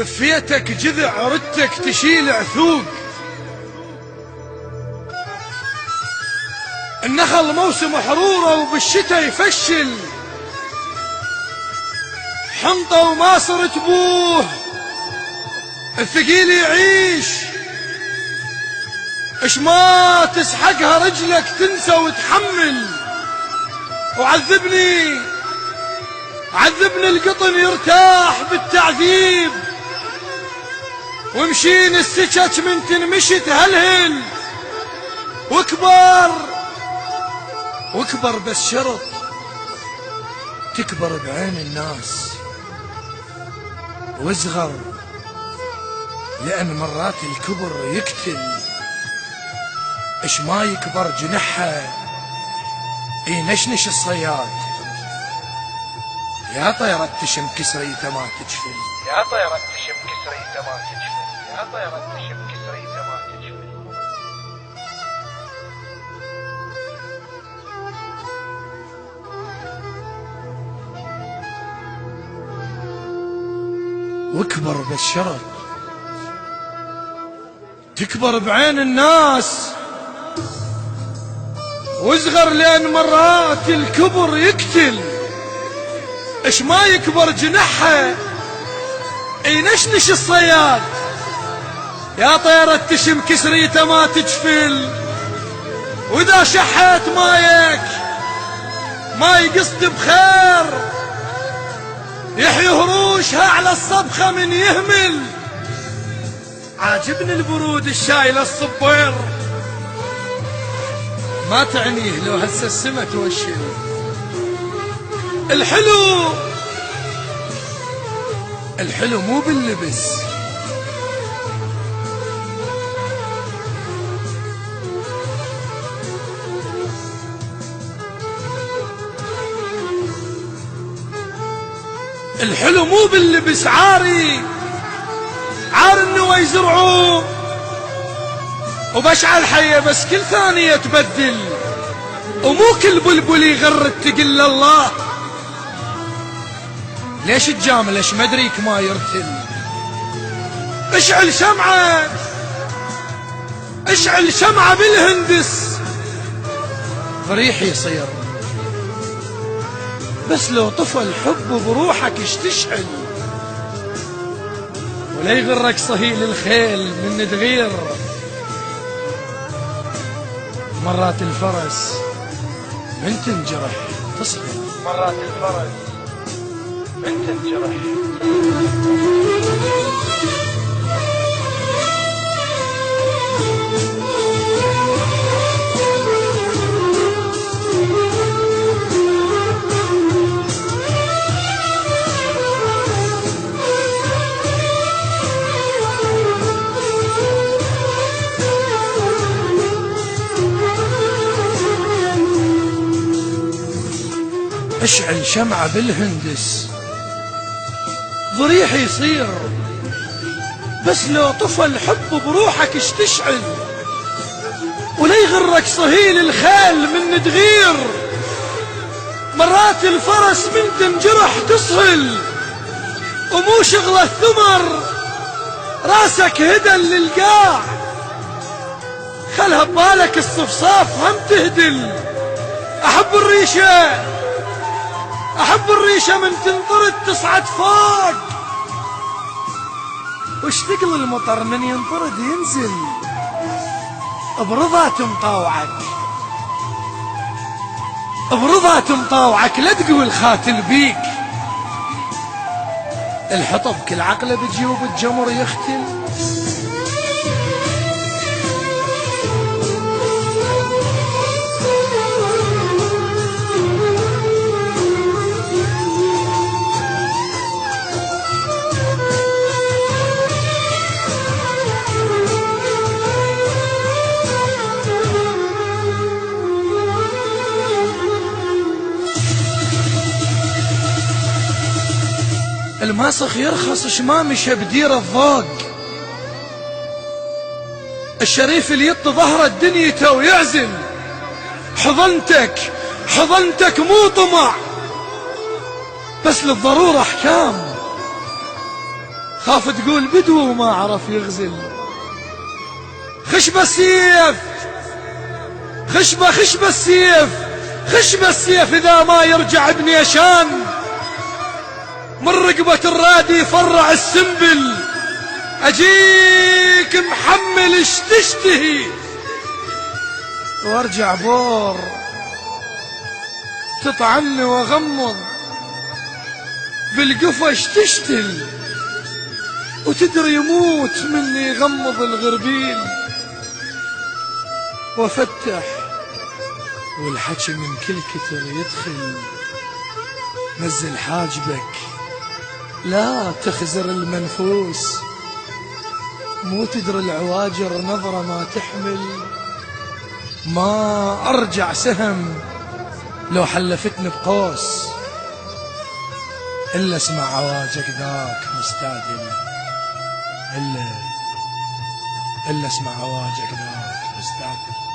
لفيتك جذع ردتك تشيل عثوق. النخل موسم حروره وبالشتا يفشل، حنطة وما صرت بوه الثقيل يعيش. اش ما تسحقها رجلك تنسى وتحمل. وعذبني القطن يرتاح بالتعذيب، ومشين السكك من تنمشي تهلهل. واكبر بس شرط تكبر بعين الناس، واصغر لأن مرات الكبر يقتل. اش ما يكبر جنحها ينشنش الصياد. يا طيرة تشم كسريته ما تجفل، يا طيرة تشم كسريته ما تجفل، يا طيرة تشم كسريته ما تجفل. واكبر بالشرط تكبر بعين الناس، واصغر لأن مرات الكبر يقتل. اش ما يكبر جنحها ينشنش الصياد. يا طيرة تشم كسريته ما تجفل، واذا شحت مايك ما يقصد بخير. يحيي هروشها على الصبخة من يهمل. عاجبني البرود الشايلة الصبير، ما تعنيه لو هسه السما توشل. الحلو مو باللبس، الحلو مو باللبس. عار انه يزرعوه وبشعل حيه بس كل ثانية تبدل. ومو كل بلبل يغرد تقل الله. ليش تجامل اش مدريك ما يرتل. اشعل شمعة بالهندس فريح يصير. بس لو طفى الحب بروحك اش تشعل. ولا يغرك صهيل الخيل من تغير. مرات الفرس من تنجرح تصبر، مرات الفرس من تنجرح. اشعل شمعة بالهندس ضريح يصير. بس لو طفى الحب بروحك اش تشعل. ولا يغرك صهيل الخيل من تغير. مرات الفرس من تنجرح تصهل. ومو شغله الثمر راسك هدل للقاع. خلها ببالك الصفصاف هم تهدل. أحب الريشة من تنطرد تصعد فوق. وش ثقل المطر من ينطرد ينزل. برضا تمطاوعك لا تقول خاتل بيك. الحطب كل عقله بجيوب الجمر يختل. الماسخ يرخص شمامشه بدير الضوق. الشريف اللي يط ظهره دنيته ويعزل. حضنتك مو طمع بس للضرورة احكام. خاف تقول بدو وما عرف يغزل. خشبة السيف، خشبة السيف، خشبة السيف إذا ما يرجع ابن يشان من رقبة الرادي يفرع السنبل. أجيك محمل اش تشتهي وارجع بور تطعني واغمض بالقفش تشتل وتدري يموت مني يغمض الغربيل. وافتح والحكي من كل كتر يدخل. نزل حاجبك لا تخزر المنفوس، مو تدري العواجر نظرة ما تحمل. ما أرجع سهم لو حلفتني بقوس، إلا اسمع عواجك ذاك مستعجل. إلا اسمع عواجك ذاك مستعجل.